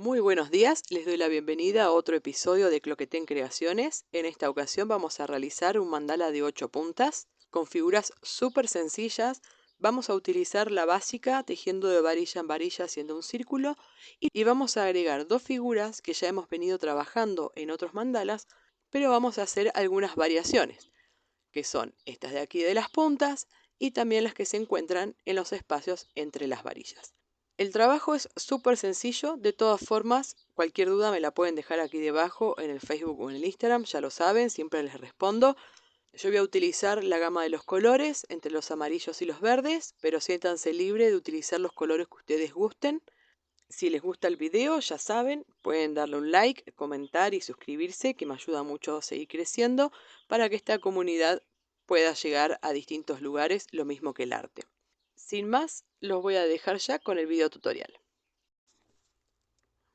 Muy buenos días, les doy la bienvenida a otro episodio de Cloquetén Creaciones. En esta ocasión vamos a realizar un mandala de 8 puntas con figuras súper sencillas. Vamos a utilizar la básica tejiendo de varilla en varilla haciendo un círculo y vamos a agregar dos figuras que ya hemos venido trabajando en otros mandalas, pero vamos a hacer algunas variaciones, que son estas de aquí de las puntas y también las que se encuentran en los espacios entre las varillas. El trabajo es súper sencillo, de todas formas, cualquier duda me la pueden dejar aquí debajo en el Facebook o en el Instagram, ya lo saben, siempre les respondo. Yo voy a utilizar la gama de los colores entre los amarillos y los verdes, pero siéntanse libre de utilizar los colores que ustedes gusten. Si les gusta el video, ya saben, pueden darle un like, comentar y suscribirse, que me ayuda mucho a seguir creciendo para que esta comunidad pueda llegar a distintos lugares, lo mismo que el arte. Sin más, los voy a dejar ya con el video tutorial.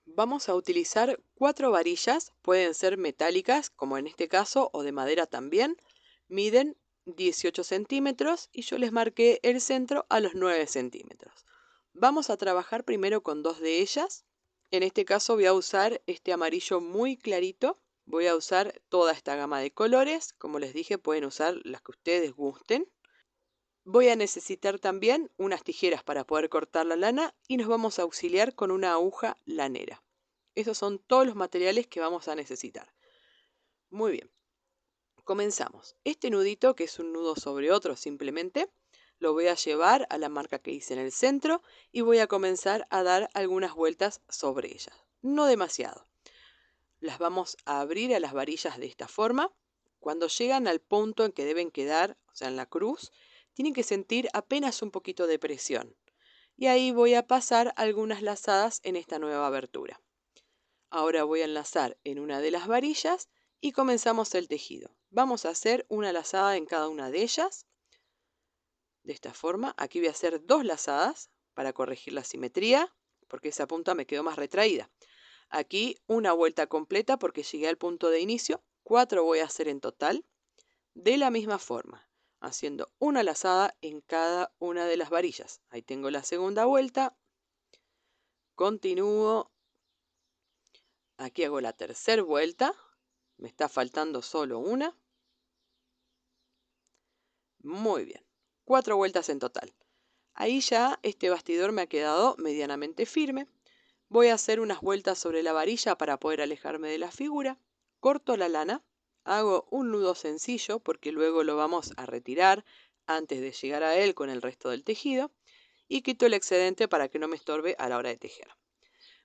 Vamos a utilizar 4 varillas, pueden ser metálicas como en este caso o de madera también. Miden 18 centímetros y yo les marqué el centro a los 9 centímetros. Vamos a trabajar primero con dos de ellas. En este caso voy a usar este amarillo muy clarito. Voy a usar toda esta gama de colores. Como les dije, pueden usar las que ustedes gusten. Voy a necesitar también unas tijeras para poder cortar la lana y nos vamos a auxiliar con una aguja lanera. Esos son todos los materiales que vamos a necesitar. Muy bien, comenzamos. Este nudito, que es un nudo sobre otro simplemente, lo voy a llevar a la marca que hice en el centro y voy a comenzar a dar algunas vueltas sobre ellas. No demasiado. Las vamos a abrir a las varillas de esta forma. Cuando llegan al punto en que deben quedar, o sea, en la cruz, tienen que sentir apenas un poquito de presión. Y ahí voy a pasar algunas lazadas en esta nueva abertura. Ahora voy a enlazar en una de las varillas y comenzamos el tejido. Vamos a hacer una lazada en cada una de ellas. De esta forma, aquí voy a hacer 2 lazadas para corregir la simetría, porque esa punta me quedó más retraída. Aquí una vuelta completa porque llegué al punto de inicio. 4 voy a hacer en total. De la misma forma, haciendo una lazada en cada una de las varillas. Ahí tengo la segunda vuelta. Continúo. Aquí hago la tercera vuelta. Me está faltando solo una. Muy bien. 4 vueltas en total. Ahí ya este bastidor me ha quedado medianamente firme. Voy a hacer unas vueltas sobre la varilla para poder alejarme de la figura. Corto la lana. Hago un nudo sencillo porque luego lo vamos a retirar antes de llegar a él con el resto del tejido. Y quito el excedente para que no me estorbe a la hora de tejer.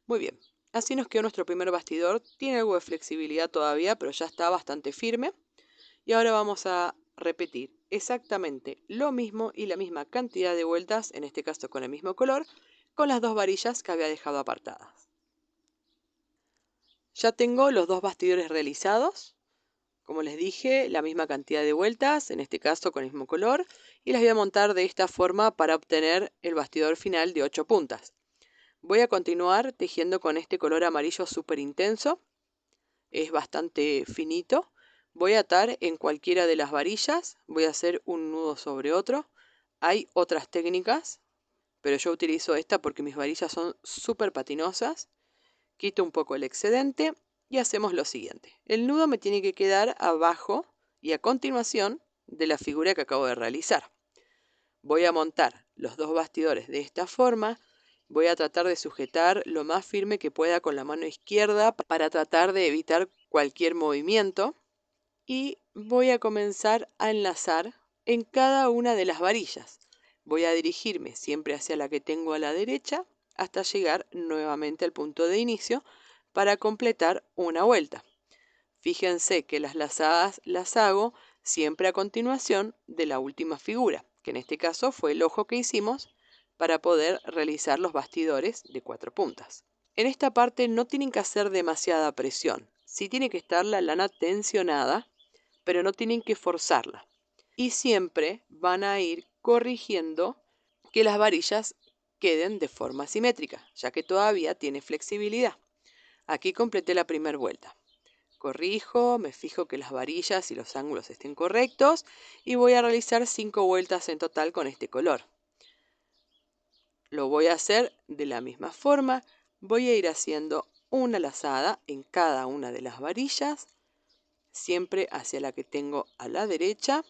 Muy bien. Así nos quedó nuestro primer bastidor. Tiene algo de flexibilidad todavía, pero ya está bastante firme. Y ahora vamos a repetir exactamente lo mismo y la misma cantidad de vueltas, en este caso con el mismo color, con las dos varillas que había dejado apartadas. Ya tengo los dos bastidores realizados. Como les dije, la misma cantidad de vueltas, en este caso con el mismo color, y las voy a montar de esta forma para obtener el bastidor final de 8 puntas. Voy a continuar tejiendo con este color amarillo súper intenso, es bastante finito. Voy a atar en cualquiera de las varillas, voy a hacer un nudo sobre otro. Hay otras técnicas, pero yo utilizo esta porque mis varillas son súper patinosas. Quito un poco el excedente y hacemos lo siguiente. El nudo me tiene que quedar abajo y a continuación de la figura que acabo de realizar. Voy a montar los dos bastidores de esta forma. Voy a tratar de sujetar lo más firme que pueda con la mano izquierda para tratar de evitar cualquier movimiento. Y voy a comenzar a enlazar en cada una de las varillas. Voy a dirigirme siempre hacia la que tengo a la derecha hasta llegar nuevamente al punto de inicio para completar una vuelta. Fíjense que las lazadas las hago siempre a continuación de la última figura, que en este caso fue el ojo que hicimos para poder realizar los bastidores de 4 puntas. En esta parte no tienen que hacer demasiada presión, sí tiene que estar la lana tensionada, pero no tienen que forzarla. Y siempre van a ir corrigiendo que las varillas queden de forma simétrica, ya que todavía tiene flexibilidad. Aquí completé la primera vuelta. Corrijo, me fijo que las varillas y los ángulos estén correctos y voy a realizar 5 vueltas en total con este color. Lo voy a hacer de la misma forma voy a ir haciendo una lazada en cada una de las varillas, siempre hacia la que tengo a la derecha,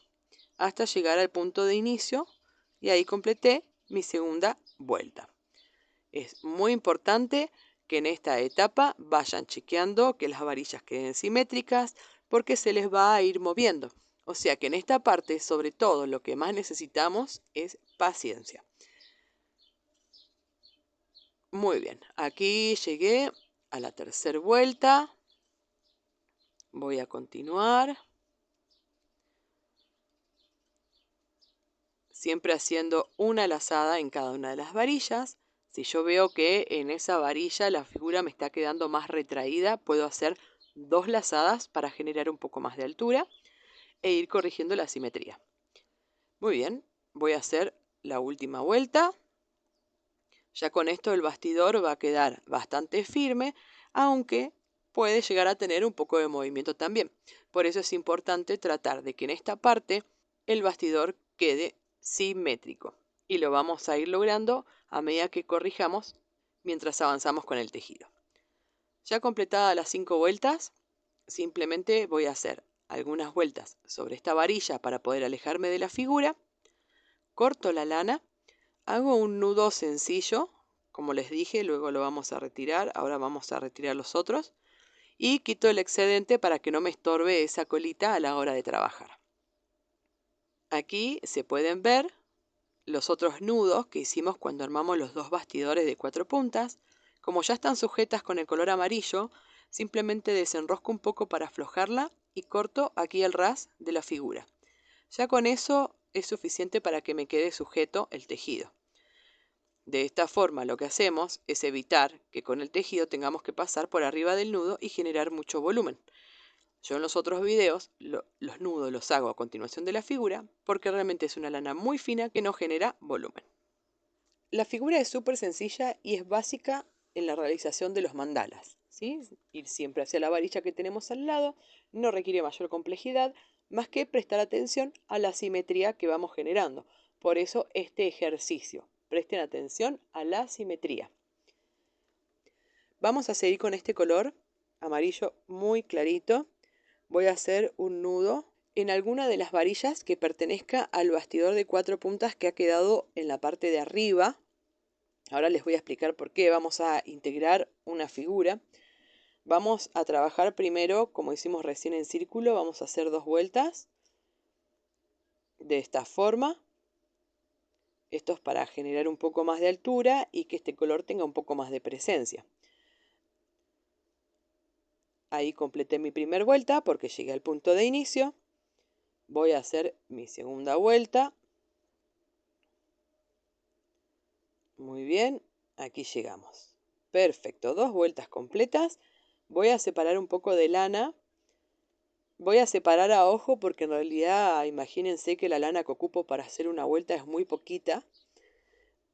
hasta llegar al punto de inicio, y ahí completé mi segunda vuelta. Es muy importante que en esta etapa vayan chequeando que las varillas queden simétricas, porque se les va a ir moviendo. O sea que en esta parte, sobre todo, lo que más necesitamos es paciencia. Muy bien, aquí llegué a la tercera vuelta. Voy a continuar. Siempre haciendo una lazada en cada una de las varillas. Si yo veo que en esa varilla la figura me está quedando más retraída, puedo hacer 2 lazadas para generar un poco más de altura e ir corrigiendo la simetría. Muy bien, voy a hacer la última vuelta. Ya con esto el bastidor va a quedar bastante firme, aunque puede llegar a tener un poco de movimiento también. Por eso es importante tratar de que en esta parte el bastidor quede simétrico. Y lo vamos a ir logrando a medida que corrijamos mientras avanzamos con el tejido. Ya completadas las 5 vueltas, simplemente voy a hacer algunas vueltas sobre esta varilla para poder alejarme de la figura. Corto la lana. Hago un nudo sencillo, como les dije, luego lo vamos a retirar, ahora vamos a retirar los otros, y quito el excedente para que no me estorbe esa colita a la hora de trabajar. Aquí se pueden ver los otros nudos que hicimos cuando armamos los 2 bastidores de 4 puntas. Como ya están sujetas con el color amarillo, simplemente desenrosco un poco para aflojarla y corto aquí el ras de la figura. Ya con eso es suficiente para que me quede sujeto el tejido. De esta forma lo que hacemos es evitar que con el tejido tengamos que pasar por arriba del nudo y generar mucho volumen. Yo en los otros videos los nudos los hago a continuación de la figura porque realmente es una lana muy fina que no genera volumen. La figura es súper sencilla y es básica en la realización de los mandalas, ¿sí? Ir siempre hacia la varilla que tenemos al lado no requiere mayor complejidad, más que prestar atención a la simetría que vamos generando. Por eso este ejercicio. Presten atención a la simetría. Vamos a seguir con este color amarillo muy clarito. Voy a hacer un nudo en alguna de las varillas que pertenezca al bastidor de 4 puntas que ha quedado en la parte de arriba. Ahora les voy a explicar por qué. Vamos a integrar una figura. Vamos a trabajar primero, como hicimos recién en círculo, vamos a hacer 2 vueltas de esta forma. Esto es para generar un poco más de altura y que este color tenga un poco más de presencia. Ahí completé mi primera vuelta porque llegué al punto de inicio. Voy a hacer mi segunda vuelta. Muy bien, aquí llegamos. Perfecto, 2 vueltas completas. Voy a separar un poco de lana. Voy a separar a ojo porque en realidad imagínense que la lana que ocupo para hacer una vuelta es muy poquita.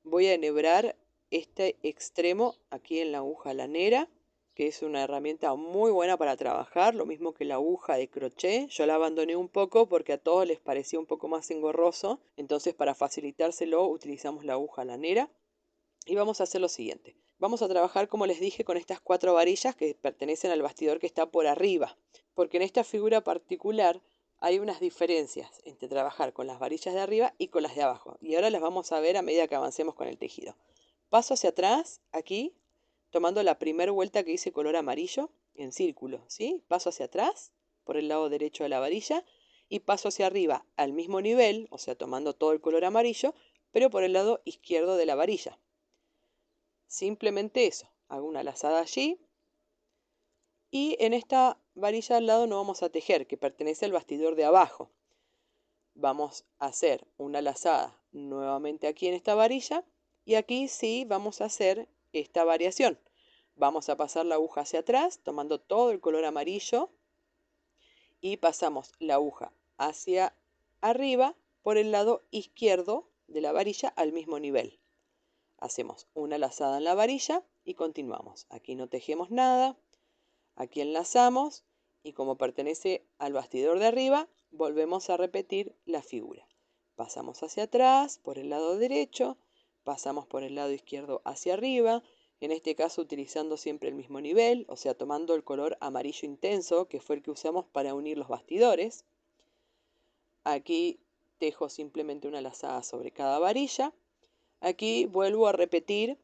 Voy a enhebrar este extremo aquí en la aguja lanera, que es una herramienta muy buena para trabajar, lo mismo que la aguja de crochet. Yo la abandoné un poco porque a todos les parecía un poco más engorroso, entonces para facilitárselo utilizamos la aguja lanera. Y vamos a hacer lo siguiente. Vamos a trabajar, como les dije, con estas 4 varillas que pertenecen al bastidor que está por arriba, porque en esta figura particular hay unas diferencias entre trabajar con las varillas de arriba y con las de abajo. Y ahora las vamos a ver a medida que avancemos con el tejido. Paso hacia atrás, aquí, tomando la primera vuelta que hice color amarillo, en círculo, ¿sí? Paso hacia atrás, por el lado derecho de la varilla, y paso hacia arriba al mismo nivel, o sea, tomando todo el color amarillo, pero por el lado izquierdo de la varilla. Simplemente eso, hago una lazada allí y en esta varilla al lado no vamos a tejer, que pertenece al bastidor de abajo. Vamos a hacer una lazada nuevamente aquí en esta varilla y aquí sí vamos a hacer esta variación. Vamos a pasar la aguja hacia atrás tomando todo el color amarillo y pasamos la aguja hacia arriba por el lado izquierdo de la varilla al mismo nivel. Hacemos una lazada en la varilla y continuamos. Aquí no tejemos nada, aquí enlazamos y como pertenece al bastidor de arriba, volvemos a repetir la figura. Pasamos hacia atrás por el lado derecho, pasamos por el lado izquierdo hacia arriba, En este caso utilizando siempre el mismo nivel, o sea, tomando el color amarillo intenso, que fue el que usamos para unir los bastidores. Aquí tejo simplemente una lazada sobre cada varilla. Aquí vuelvo a repetir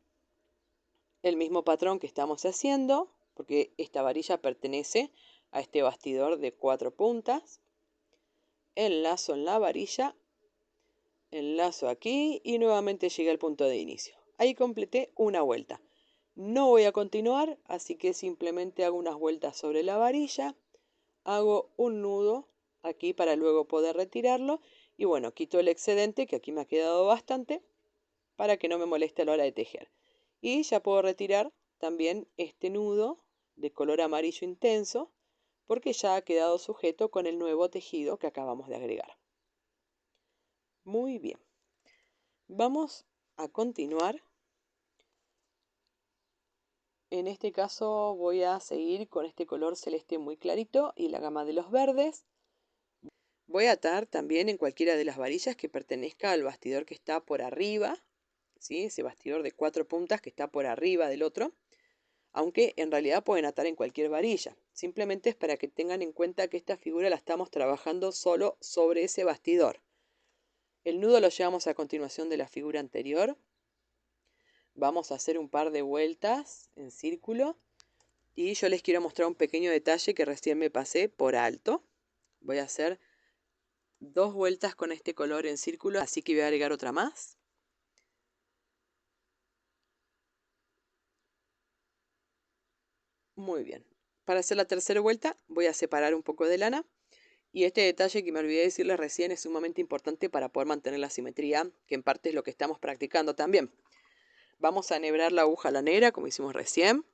el mismo patrón que estamos haciendo, porque esta varilla pertenece a este bastidor de 4 puntas. Enlazo en la varilla, enlazo aquí y nuevamente llegué al punto de inicio. Ahí completé una vuelta. No voy a continuar, así que simplemente hago unas vueltas sobre la varilla, hago un nudo aquí para luego poder retirarlo y bueno, quito el excedente, que aquí me ha quedado bastante, para que no me moleste a la hora de tejer. Y ya puedo retirar también este nudo de color amarillo intenso, porque ya ha quedado sujeto con el nuevo tejido que acabamos de agregar. Muy bien. Vamos a continuar. En este caso voy a seguir con este color celeste muy clarito y la gama de los verdes. Voy a atar también en cualquiera de las varillas que pertenezca al bastidor que está por arriba, ¿sí? Ese bastidor de 4 puntas que está por arriba del otro, aunque en realidad pueden atar en cualquier varilla. Simplemente es para que tengan en cuenta que esta figura la estamos trabajando solo sobre ese bastidor. El nudo lo llevamos a continuación de la figura anterior. Vamos a hacer un par de vueltas en círculo y yo les quiero mostrar un pequeño detalle que recién me pasé por alto. Voy a hacer 2 vueltas con este color en círculo, así que voy a agregar otra más. Muy bien. Para hacer la tercera vuelta voy a separar un poco de lana. Y este detalle que me olvidé decirles recién es sumamente importante para poder mantener la simetría, que en parte es lo que estamos practicando también. Vamos a enhebrar la aguja lanera como hicimos recién.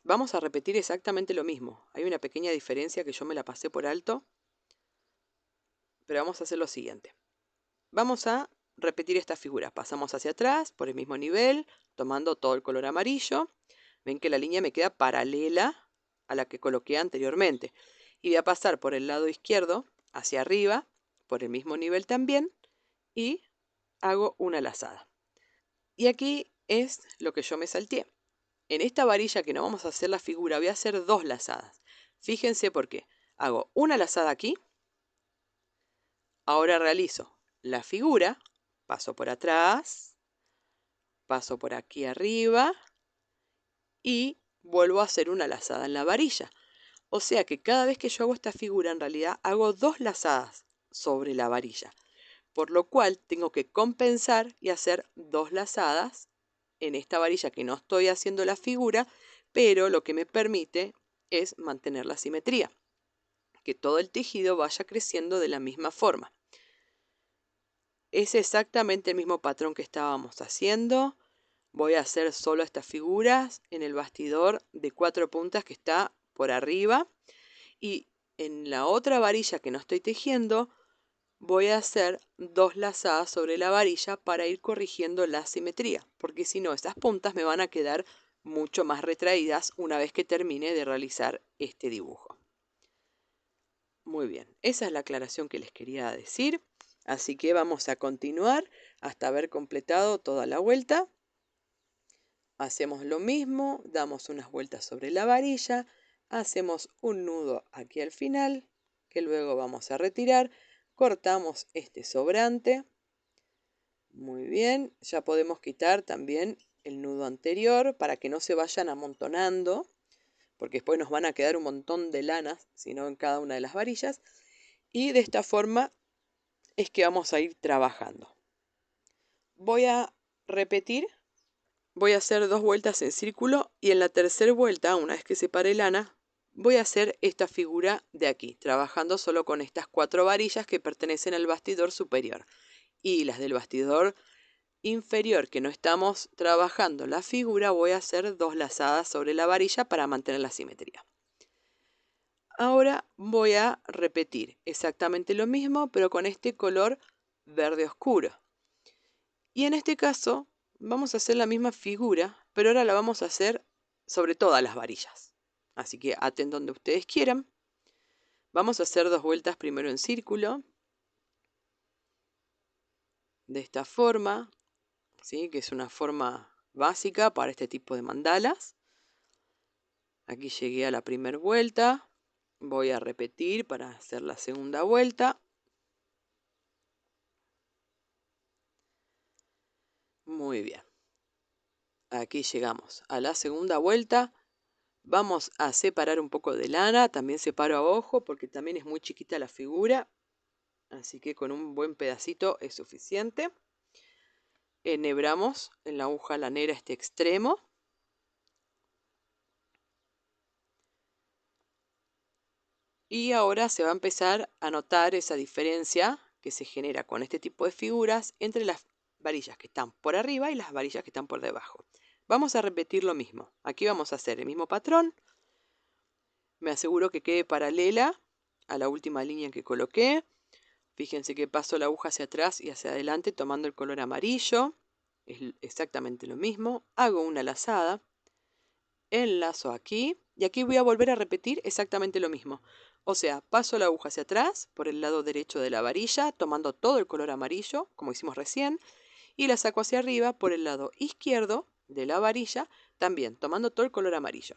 Vamos a repetir exactamente lo mismo. Hay una pequeña diferencia que yo me la pasé por alto, pero vamos a hacer lo siguiente. Vamos a repetir esta figura. Pasamos hacia atrás por el mismo nivel, tomando todo el color amarillo. Ven que la línea me queda paralela a la que coloqué anteriormente. Y voy a pasar por el lado izquierdo hacia arriba, por el mismo nivel también, y hago una lazada. Y aquí es lo que yo me salteé. En esta varilla que no vamos a hacer la figura, voy a hacer 2 lazadas. Fíjense por qué. Hago una lazada aquí. Ahora realizo la figura, paso por atrás, paso por aquí arriba y vuelvo a hacer una lazada en la varilla. O sea que cada vez que yo hago esta figura, en realidad hago 2 lazadas sobre la varilla, por lo cual tengo que compensar y hacer 2 lazadas en esta varilla que no estoy haciendo la figura, pero lo que me permite es mantener la simetría, que todo el tejido vaya creciendo de la misma forma. Es exactamente el mismo patrón que estábamos haciendo. Voy a hacer solo estas figuras en el bastidor de 4 puntas que está por arriba. Y en la otra varilla que no estoy tejiendo, voy a hacer 2 lazadas sobre la varilla para ir corrigiendo la simetría. Porque si no, estas puntas me van a quedar mucho más retraídas una vez que termine de realizar este dibujo. Muy bien, esa es la aclaración que les quería decir. Así que vamos a continuar hasta haber completado toda la vuelta. Hacemos lo mismo, damos unas vueltas sobre la varilla, hacemos un nudo aquí al final, que luego vamos a retirar, cortamos este sobrante. Muy bien, ya podemos quitar también el nudo anterior para que no se vayan amontonando, porque después nos van a quedar un montón de lanas, si no en cada una de las varillas. Y de esta forma es que vamos a ir trabajando. Voy a repetir, voy a hacer 2 vueltas en círculo y en la tercera vuelta, una vez que separe lana, voy a hacer esta figura de aquí, trabajando solo con estas 4 varillas que pertenecen al bastidor superior. Y las del bastidor inferior que no estamos trabajando la figura, voy a hacer 2 lazadas sobre la varilla para mantener la simetría. Ahora voy a repetir exactamente lo mismo, pero con este color verde oscuro. Y en este caso vamos a hacer la misma figura, pero ahora la vamos a hacer sobre todas las varillas. Así que aten donde ustedes quieran. Vamos a hacer 2 vueltas primero en círculo. De esta forma, ¿sí? Que es una forma básica para este tipo de mandalas. Aquí llegué a la primera vuelta. Voy a repetir para hacer la segunda vuelta. Muy bien. Aquí llegamos a la segunda vuelta. Vamos a separar un poco de lana. También separo a ojo porque también es muy chiquita la figura. Así que con un buen pedacito es suficiente. Enhebramos en la aguja lanera este extremo. Y ahora se va a empezar a notar esa diferencia que se genera con este tipo de figuras entre las varillas que están por arriba y las varillas que están por debajo. Vamos a repetir lo mismo. Aquí vamos a hacer el mismo patrón. Me aseguro que quede paralela a la última línea que coloqué. Fíjense que paso la aguja hacia atrás y hacia adelante tomando el color amarillo. Es exactamente lo mismo. Hago una lazada. Enlazo aquí. Y aquí voy a volver a repetir exactamente lo mismo. O sea, paso la aguja hacia atrás por el lado derecho de la varilla, tomando todo el color amarillo, como hicimos recién. Y la saco hacia arriba por el lado izquierdo de la varilla, también tomando todo el color amarillo.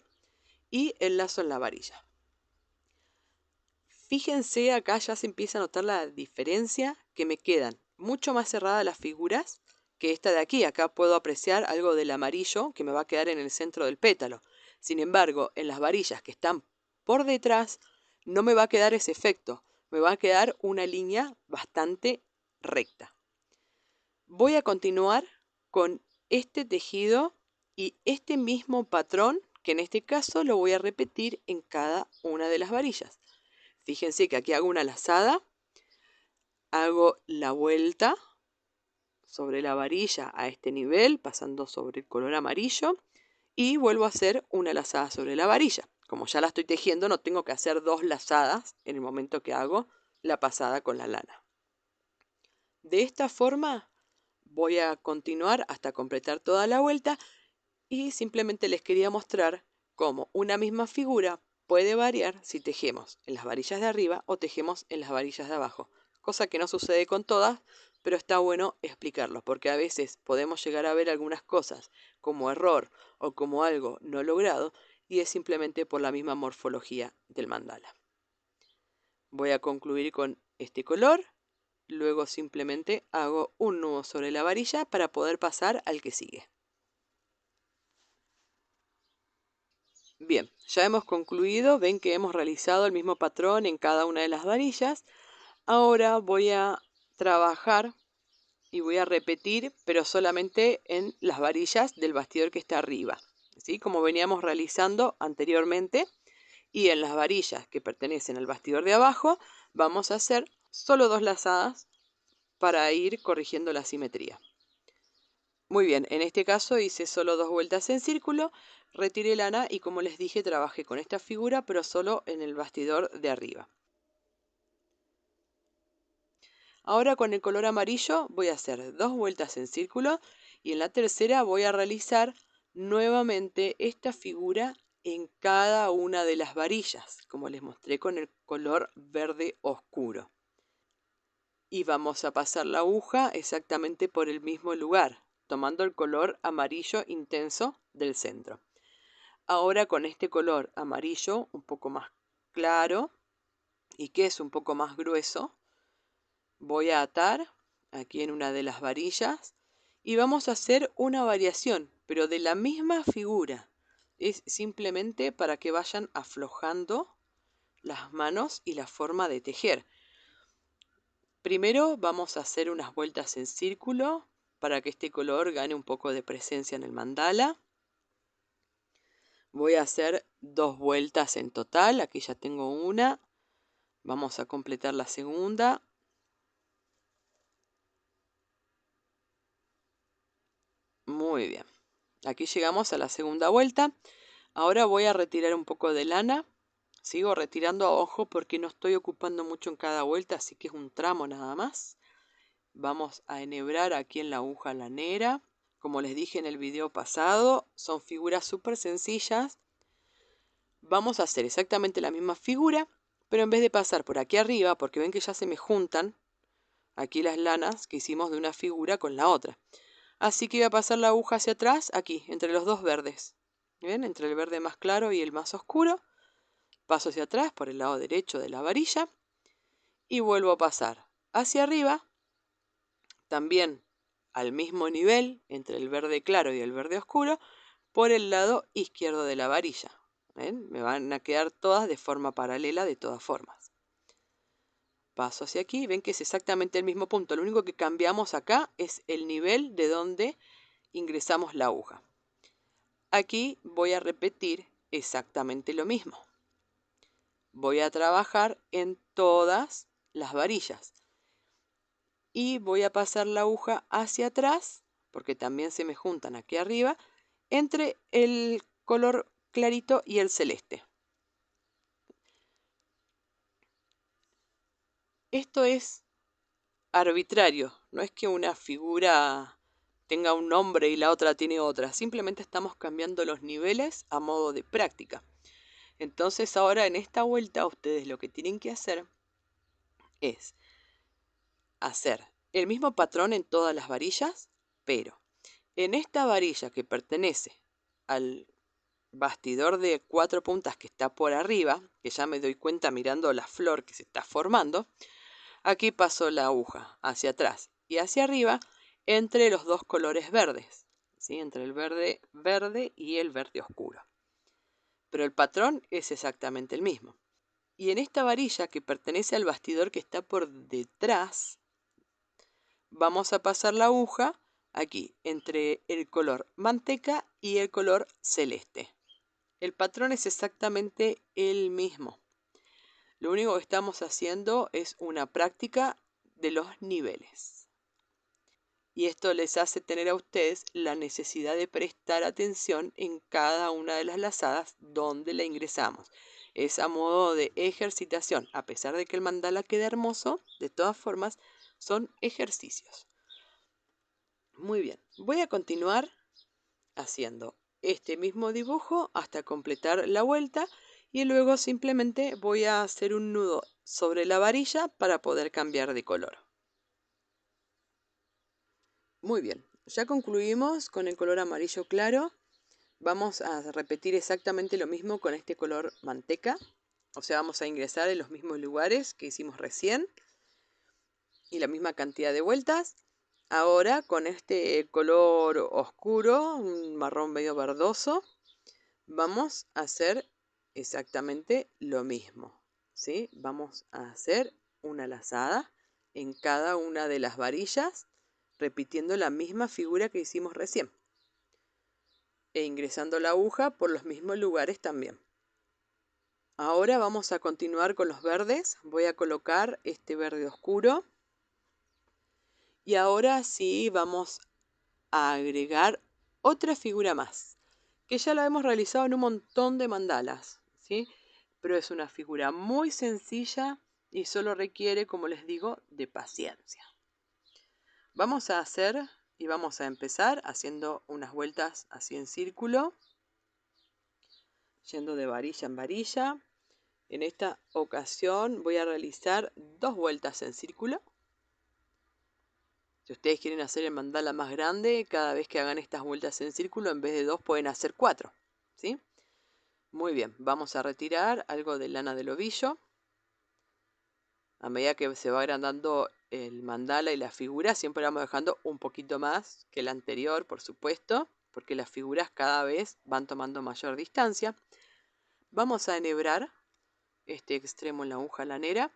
Y enlazo en la varilla. Fíjense, acá ya se empieza a notar la diferencia, que me quedan mucho más cerradas las figuras que esta de aquí. Acá puedo apreciar algo del amarillo que me va a quedar en el centro del pétalo. Sin embargo, en las varillas que están por detrás no me va a quedar ese efecto. Me va a quedar una línea bastante recta. Voy a continuar con este tejido y este mismo patrón, que en este caso lo voy a repetir en cada una de las varillas. Fíjense que aquí hago una lazada, hago la vuelta sobre la varilla a este nivel, pasando sobre el color amarillo, y vuelvo a hacer una lazada sobre la varilla. Como ya la estoy tejiendo, no tengo que hacer dos lazadas en el momento que hago la pasada con la lana. De esta forma voy a continuar hasta completar toda la vuelta y simplemente les quería mostrar cómo una misma figura puede variar si tejemos en las varillas de arriba o tejemos en las varillas de abajo, cosa que no sucede con todas, pero está bueno explicarlo, porque a veces podemos llegar a ver algunas cosas como error o como algo no logrado, y es simplemente por la misma morfología del mandala. Voy a concluir con este color, luego simplemente hago un nudo sobre la varilla para poder pasar al que sigue. Bien, ya hemos concluido, ven que hemos realizado el mismo patrón en cada una de las varillas. Ahora voy a trabajar y voy a repetir, pero solamente en las varillas del bastidor que está arriba, ¿sí? Como veníamos realizando anteriormente. Y en las varillas que pertenecen al bastidor de abajo, vamos a hacer solo dos lazadas para ir corrigiendo la simetría. Muy bien, en este caso hice solo dos vueltas en círculo, retiré lana y como les dije trabajé con esta figura pero solo en el bastidor de arriba. Ahora con el color amarillo voy a hacer dos vueltas en círculo y en la tercera voy a realizar nuevamente esta figura en cada una de las varillas, como les mostré con el color verde oscuro. Y vamos a pasar la aguja exactamente por el mismo lugar, tomando el color amarillo intenso del centro. Ahora con este color amarillo un poco más claro y que es un poco más grueso, voy a atar aquí en una de las varillas y vamos a hacer una variación, pero de la misma figura. Es simplemente para que vayan aflojando las manos y la forma de tejer. Primero vamos a hacer unas vueltas en círculo para que este color gane un poco de presencia en el mandala. Voy a hacer dos vueltas en total, aquí ya tengo una. Vamos a completar la segunda. Muy bien. Aquí llegamos a la segunda vuelta. Ahora voy a retirar un poco de lana. Sigo retirando a ojo porque no estoy ocupando mucho en cada vuelta, así que es un tramo nada más. Vamos a enhebrar aquí en la aguja lanera. Como les dije en el video pasado, son figuras súper sencillas. Vamos a hacer exactamente la misma figura, pero en vez de pasar por aquí arriba, porque ven que ya se me juntan aquí las lanas que hicimos de una figura con la otra. Así que voy a pasar la aguja hacia atrás, aquí, entre los dos verdes. ¿Ven? Entre el verde más claro y el más oscuro. Paso hacia atrás por el lado derecho de la varilla y vuelvo a pasar hacia arriba, también al mismo nivel entre el verde claro y el verde oscuro, por el lado izquierdo de la varilla. ¿Ven? Me van a quedar todas de forma paralela de todas formas. Paso hacia aquí, ven que es exactamente el mismo punto. Lo único que cambiamos acá es el nivel de donde ingresamos la aguja. Aquí voy a repetir exactamente lo mismo. Voy a trabajar en todas las varillas. Y voy a pasar la aguja hacia atrás, porque también se me juntan aquí arriba, entre el color clarito y el celeste. Esto es arbitrario, no es que una figura tenga un nombre y la otra tiene otra, simplemente estamos cambiando los niveles a modo de práctica. Entonces ahora en esta vuelta ustedes lo que tienen que hacer es hacer el mismo patrón en todas las varillas, pero en esta varilla que pertenece al bastidor de 4 puntas que está por arriba, que ya me doy cuenta mirando la flor que se está formando, aquí paso la aguja hacia atrás y hacia arriba entre los dos colores verdes, ¿sí? Entre el verde verde y el verde oscuro. Pero el patrón es exactamente el mismo. Y en esta varilla que pertenece al bastidor que está por detrás, vamos a pasar la aguja aquí entre el color manteca y el color celeste. El patrón es exactamente el mismo. Lo único que estamos haciendo es una práctica de los niveles. Y esto les hace tener a ustedes la necesidad de prestar atención en cada una de las lazadas donde la ingresamos. Es a modo de ejercitación. A pesar de que el mandala quede hermoso, de todas formas son ejercicios. Muy bien, voy a continuar haciendo este mismo dibujo hasta completar la vuelta y luego simplemente voy a hacer un nudo sobre la varilla para poder cambiar de color. Muy bien, ya concluimos con el color amarillo claro. Vamos a repetir exactamente lo mismo con este color manteca. O sea, vamos a ingresar en los mismos lugares que hicimos recién y la misma cantidad de vueltas. Ahora con este color oscuro, un marrón medio verdoso, vamos a hacer exactamente lo mismo, ¿sí? Vamos a hacer una lazada en cada una de las varillas, repitiendo la misma figura que hicimos recién. E ingresando la aguja por los mismos lugares también. Ahora vamos a continuar con los verdes. Voy a colocar este verde oscuro. Y ahora sí vamos a agregar otra figura más, que ya la hemos realizado en un montón de mandalas, ¿sí? Pero es una figura muy sencilla y solo requiere, como les digo, de paciencia. Vamos a hacer y vamos a empezar haciendo unas vueltas así en círculo, yendo de varilla en varilla. En esta ocasión voy a realizar 2 vueltas en círculo. Si ustedes quieren hacer el mandala más grande, cada vez que hagan estas vueltas en círculo, en vez de 2 pueden hacer 4, ¿sí? Muy bien, vamos a retirar algo de lana del ovillo. A medida que se va agrandando el mandala y la figura, siempre vamos dejando un poquito más que el anterior, por supuesto, porque las figuras cada vez van tomando mayor distancia. Vamos a enhebrar este extremo en la aguja lanera.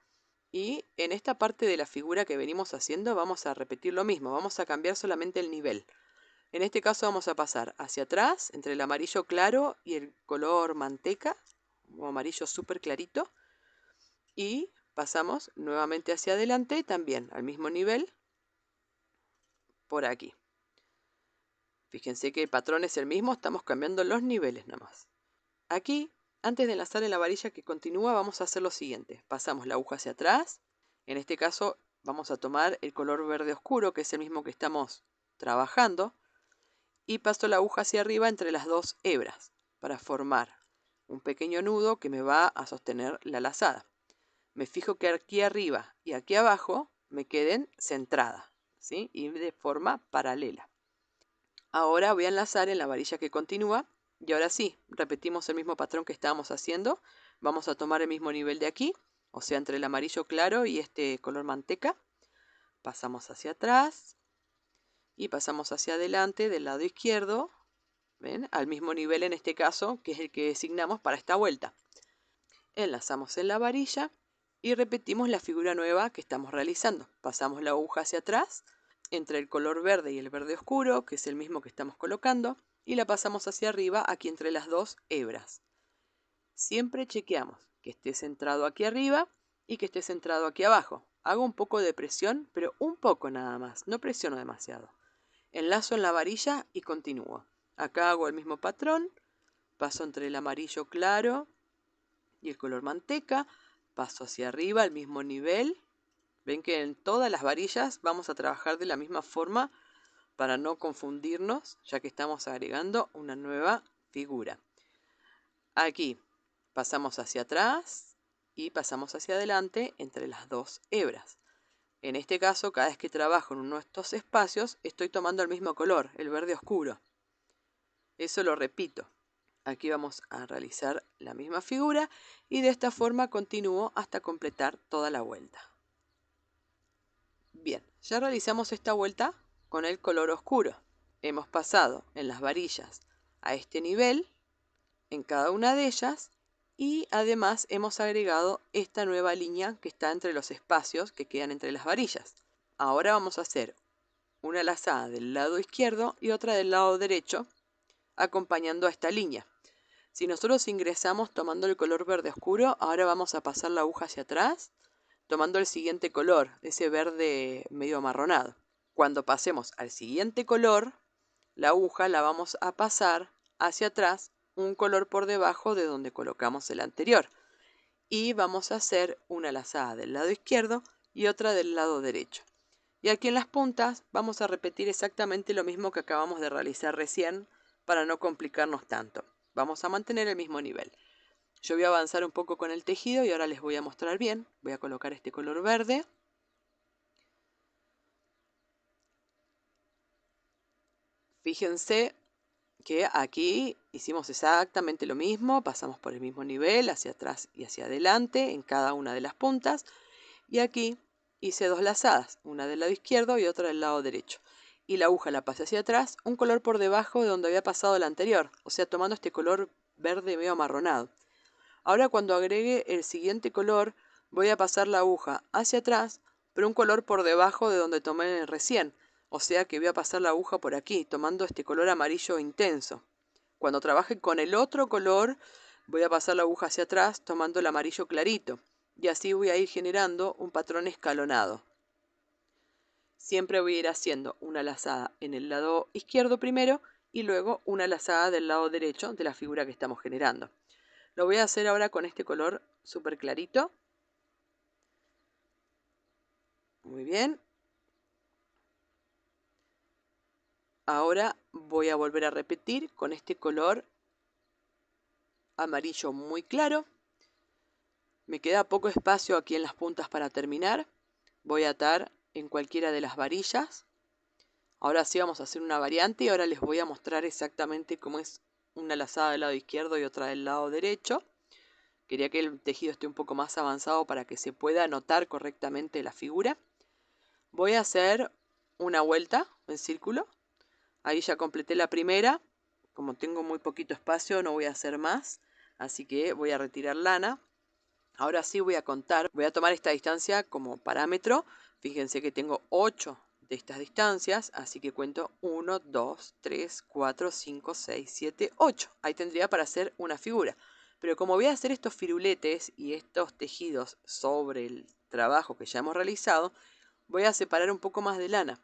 Y en esta parte de la figura que venimos haciendo vamos a repetir lo mismo, vamos a cambiar solamente el nivel. En este caso vamos a pasar hacia atrás, entre el amarillo claro y el color manteca, o amarillo súper clarito, y pasamos nuevamente hacia adelante, también al mismo nivel, por aquí. Fíjense que el patrón es el mismo, estamos cambiando los niveles nomás. Aquí, antes de enlazar en la varilla que continúa, vamos a hacer lo siguiente. Pasamos la aguja hacia atrás. En este caso vamos a tomar el color verde oscuro, que es el mismo que estamos trabajando, y paso la aguja hacia arriba entre las 2 hebras para formar un pequeño nudo que me va a sostener la lazada. Me fijo que aquí arriba y aquí abajo me queden centradas, ¿sí? Y de forma paralela. Ahora voy a enlazar en la varilla que continúa y ahora sí, repetimos el mismo patrón que estábamos haciendo. Vamos a tomar el mismo nivel de aquí, o sea, entre el amarillo claro y este color manteca. Pasamos hacia atrás y pasamos hacia adelante del lado izquierdo, ¿ven? Al mismo nivel en este caso, que es el que designamos para esta vuelta. Enlazamos en la varilla y repetimos la figura nueva que estamos realizando. Pasamos la aguja hacia atrás, entre el color verde y el verde oscuro, que es el mismo que estamos colocando, y la pasamos hacia arriba, aquí entre las dos hebras. Siempre chequeamos que esté centrado aquí arriba y que esté centrado aquí abajo. Hago un poco de presión, pero un poco nada más, no presiono demasiado. Enlazo en la varilla y continúo. Acá hago el mismo patrón, paso entre el amarillo claro y el color manteca, paso hacia arriba al mismo nivel. Ven que en todas las varillas vamos a trabajar de la misma forma para no confundirnos, ya que estamos agregando una nueva figura. Aquí pasamos hacia atrás y pasamos hacia adelante entre las dos hebras. En este caso, cada vez que trabajo en uno de estos espacios, estoy tomando el mismo color, el verde oscuro. Eso lo repito. Aquí vamos a realizar la misma figura y de esta forma continúo hasta completar toda la vuelta. Bien, ya realizamos esta vuelta con el color oscuro. Hemos pasado en las varillas a este nivel, en cada una de ellas, y además hemos agregado esta nueva línea que está entre los espacios que quedan entre las varillas. Ahora vamos a hacer una lazada del lado izquierdo y otra del lado derecho, acompañando a esta línea. Si nosotros ingresamos tomando el color verde oscuro, ahora vamos a pasar la aguja hacia atrás, tomando el siguiente color, ese verde medio amarronado. Cuando pasemos al siguiente color, la aguja la vamos a pasar hacia atrás, un color por debajo de donde colocamos el anterior. Y vamos a hacer una lazada del lado izquierdo y otra del lado derecho. Y aquí en las puntas vamos a repetir exactamente lo mismo que acabamos de realizar recién para no complicarnos tanto. Vamos a mantener el mismo nivel. Yo voy a avanzar un poco con el tejido y ahora les voy a mostrar bien. Voy a colocar este color verde. Fíjense que aquí hicimos exactamente lo mismo. Pasamos por el mismo nivel, hacia atrás y hacia adelante en cada una de las puntas. Y aquí hice dos lazadas, una del lado izquierdo y otra del lado derecho. Y la aguja la pasé hacia atrás, un color por debajo de donde había pasado la anterior, o sea, tomando este color verde medio amarronado. Ahora cuando agregue el siguiente color, voy a pasar la aguja hacia atrás, pero un color por debajo de donde tomé recién. O sea que voy a pasar la aguja por aquí, tomando este color amarillo intenso. Cuando trabaje con el otro color, voy a pasar la aguja hacia atrás, tomando el amarillo clarito. Y así voy a ir generando un patrón escalonado. Siempre voy a ir haciendo una lazada en el lado izquierdo primero y luego una lazada del lado derecho de la figura que estamos generando. Lo voy a hacer ahora con este color súper clarito. Muy bien. Ahora voy a volver a repetir con este color amarillo muy claro. Me queda poco espacio aquí en las puntas para terminar. Voy a atar en cualquiera de las varillas. Ahora sí vamos a hacer una variante y ahora les voy a mostrar exactamente cómo es una lazada del lado izquierdo y otra del lado derecho. Quería que el tejido esté un poco más avanzado para que se pueda notar correctamente la figura. Voy a hacer una vuelta en círculo. Ahí ya completé la primera. Como tengo muy poquito espacio no voy a hacer más. Así que voy a retirar lana. Ahora sí voy a contar. Voy a tomar esta distancia como parámetro. Fíjense que tengo 8 de estas distancias. Así que cuento 1, 2, 3, 4, 5, 6, 7, 8. Ahí tendría para hacer una figura. Pero como voy a hacer estos firuletes y estos tejidos sobre el trabajo que ya hemos realizado, voy a separar un poco más de lana.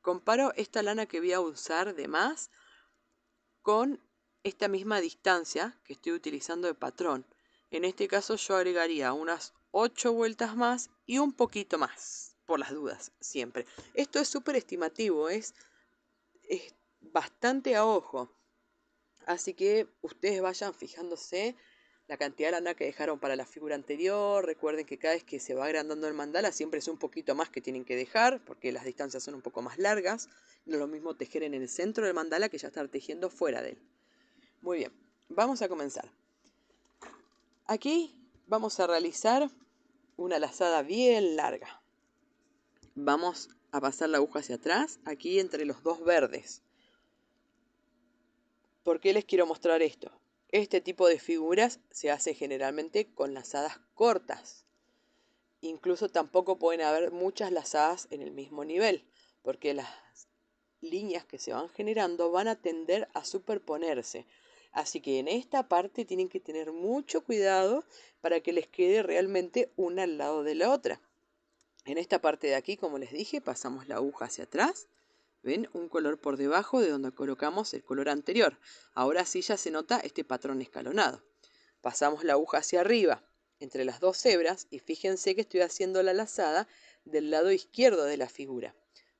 Comparo esta lana que voy a usar de más con esta misma distancia que estoy utilizando de patrón. En este caso yo agregaría unas 8 vueltas más y un poquito más, por las dudas, siempre. Esto es súper estimativo, es bastante a ojo. Así que ustedes vayan fijándose la cantidad de lana que dejaron para la figura anterior. Recuerden que cada vez que se va agrandando el mandala siempre es un poquito más que tienen que dejar porque las distancias son un poco más largas. No es lo mismo tejer en el centro del mandala que ya estar tejiendo fuera de él. Muy bien, vamos a comenzar. Aquí vamos a realizar una lazada bien larga. Vamos a pasar la aguja hacia atrás, aquí entre los dos verdes. ¿Por qué les quiero mostrar esto? Este tipo de figuras se hace generalmente con lazadas cortas. Incluso tampoco pueden haber muchas lazadas en el mismo nivel, porque las líneas que se van generando van a tender a superponerse. Así que en esta parte tienen que tener mucho cuidado para que les quede realmente una al lado de la otra. En esta parte de aquí, como les dije, pasamos la aguja hacia atrás. ¿Ven? Un color por debajo de donde colocamos el color anterior. Ahora sí ya se nota este patrón escalonado. Pasamos la aguja hacia arriba, entre las dos hebras, y fíjense que estoy haciendo la lazada del lado izquierdo de la figura.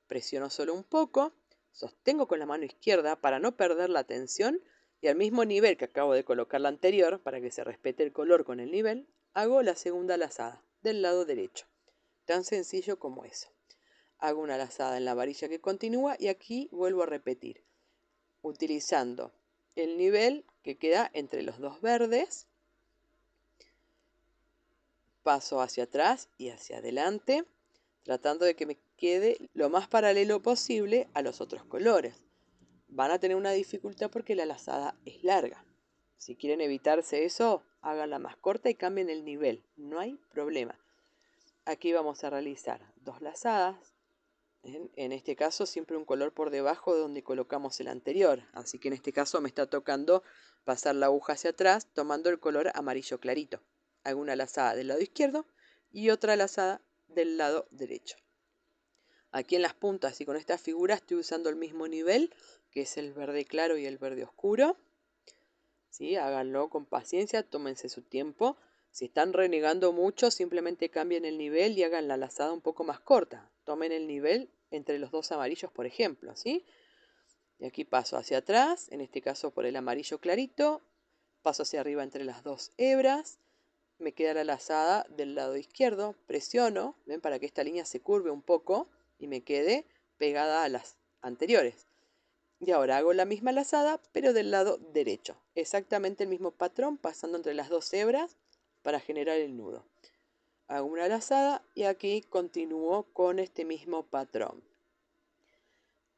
Presiono solo un poco, sostengo con la mano izquierda para no perder la tensión, y al mismo nivel que acabo de colocar la anterior, para que se respete el color con el nivel, hago la segunda lazada del lado derecho. Tan sencillo como eso. Hago una lazada en la varilla que continúa y aquí vuelvo a repetir, utilizando el nivel que queda entre los dos verdes. Paso hacia atrás y hacia adelante, tratando de que me quede lo más paralelo posible a los otros colores. Van a tener una dificultad porque la lazada es larga. Si quieren evitarse eso, háganla más corta y cambien el nivel. No hay problema. Aquí vamos a realizar dos lazadas. En este caso siempre un color por debajo de donde colocamos el anterior. Así que en este caso me está tocando pasar la aguja hacia atrás tomando el color amarillo clarito. Hago una lazada del lado izquierdo y otra lazada del lado derecho. Aquí en las puntas y con esta figura estoy usando el mismo nivel, que es el verde claro y el verde oscuro. ¿Sí? Háganlo con paciencia, tómense su tiempo. Si están renegando mucho, simplemente cambien el nivel y hagan la lazada un poco más corta. Tomen el nivel entre los dos amarillos, por ejemplo, ¿sí? Y aquí paso hacia atrás, en este caso por el amarillo clarito. Paso hacia arriba entre las dos hebras. Me queda la lazada del lado izquierdo. Presiono, ¿ven? Para que esta línea se curve un poco y me quede pegada a las anteriores. Y ahora hago la misma lazada, pero del lado derecho. Exactamente el mismo patrón, pasando entre las dos hebras para generar el nudo. Hago una lazada y aquí continúo con este mismo patrón.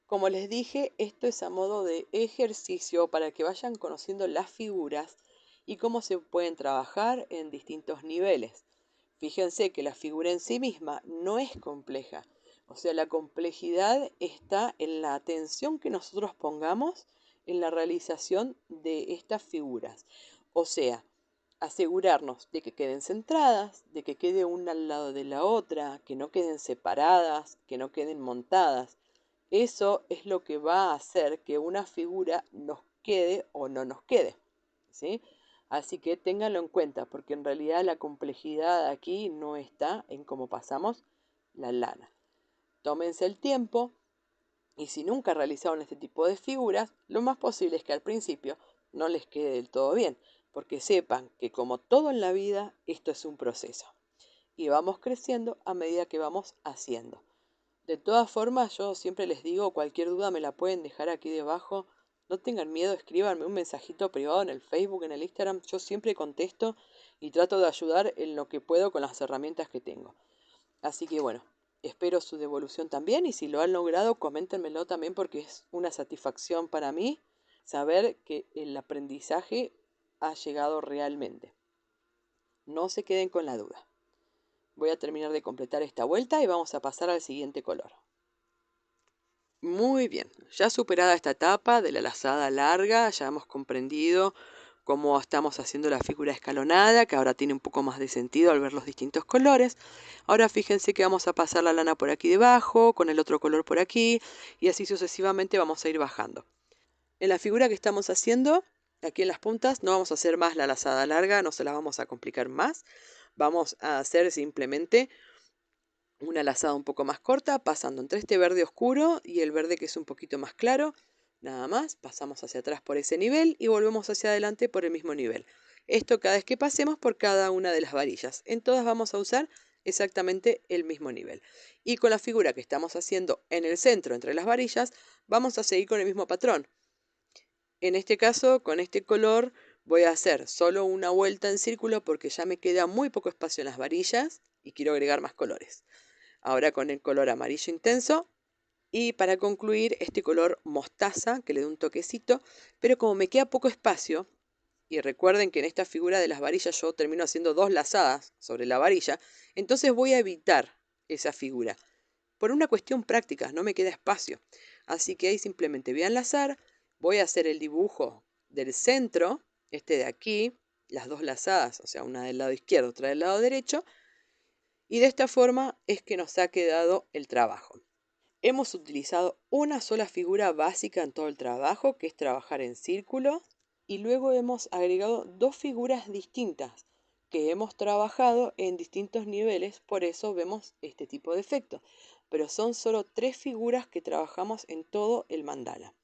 Como les dije, esto es a modo de ejercicio para que vayan conociendo las figuras y cómo se pueden trabajar en distintos niveles. Fíjense que la figura en sí misma no es compleja. O sea, la complejidad está en la atención que nosotros pongamos en la realización de estas figuras. O sea, asegurarnos de que queden centradas, de que quede una al lado de la otra, que no queden separadas, que no queden montadas. Eso es lo que va a hacer que una figura nos quede o no nos quede, ¿sí? Así que ténganlo en cuenta, porque en realidad la complejidad aquí no está en cómo pasamos la lana. Tómense el tiempo y si nunca realizaron este tipo de figuras, lo más posible es que al principio no les quede del todo bien, porque sepan que como todo en la vida, esto es un proceso. Y vamos creciendo a medida que vamos haciendo. De todas formas, yo siempre les digo, cualquier duda me la pueden dejar aquí debajo. No tengan miedo, escríbanme un mensajito privado en el Facebook, en el Instagram. Yo siempre contesto y trato de ayudar en lo que puedo con las herramientas que tengo. Así que bueno, espero su devolución también y si lo han logrado, coméntenmelo también porque es una satisfacción para mí saber que el aprendizaje ha llegado realmente. No se queden con la duda. Voy a terminar de completar esta vuelta y vamos a pasar al siguiente color. Muy bien, ya superada esta etapa de la lazada larga, ya hemos comprendido cómo estamos haciendo la figura escalonada, que ahora tiene un poco más de sentido al ver los distintos colores. Ahora fíjense que vamos a pasar la lana por aquí debajo, con el otro color por aquí, y así sucesivamente vamos a ir bajando. En la figura que estamos haciendo, aquí en las puntas, no vamos a hacer más la lazada larga, no se la vamos a complicar más. Vamos a hacer simplemente una lazada un poco más corta, pasando entre este verde oscuro y el verde que es un poquito más claro. Nada más, pasamos hacia atrás por ese nivel y volvemos hacia adelante por el mismo nivel. Esto cada vez que pasemos por cada una de las varillas. En todas vamos a usar exactamente el mismo nivel. Y con la figura que estamos haciendo en el centro entre las varillas, vamos a seguir con el mismo patrón. En este caso, con este color, voy a hacer solo una vuelta en círculo porque ya me queda muy poco espacio en las varillas y quiero agregar más colores. Ahora con el color amarillo intenso y para concluir este color mostaza que le da un toquecito, pero como me queda poco espacio, y recuerden que en esta figura de las varillas yo termino haciendo 2 lazadas sobre la varilla, entonces voy a evitar esa figura. Por una cuestión práctica, no me queda espacio. Así que ahí simplemente voy a enlazar, voy a hacer el dibujo del centro, este de aquí, las 2 lazadas, o sea, una del lado izquierdo, otra del lado derecho, y de esta forma es que nos ha quedado el trabajo. Hemos utilizado una sola figura básica en todo el trabajo, que es trabajar en círculo, y luego hemos agregado 2 figuras distintas que hemos trabajado en distintos niveles, por eso vemos este tipo de efecto. Pero son solo 3 figuras que trabajamos en todo el mandala.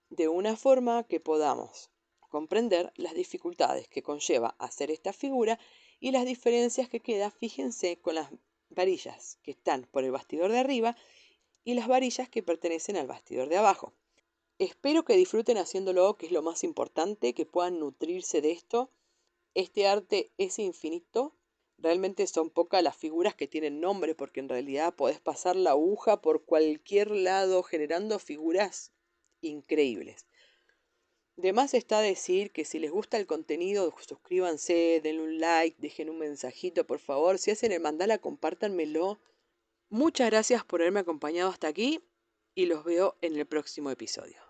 De una forma que podamos comprender las dificultades que conlleva hacer esta figura y las diferencias que queda, fíjense, con las varillas que están por el bastidor de arriba y las varillas que pertenecen al bastidor de abajo. Espero que disfruten haciéndolo, que es lo más importante, que puedan nutrirse de esto. Este arte es infinito. Realmente son pocas las figuras que tienen nombre porque en realidad podés pasar la aguja por cualquier lado generando figuras increíbles. De más está decir que si les gusta el contenido, suscríbanse, denle un like, dejen un mensajito por favor. Si hacen el mandala, compártanmelo. Muchas gracias por haberme acompañado hasta aquí y los veo en el próximo episodio.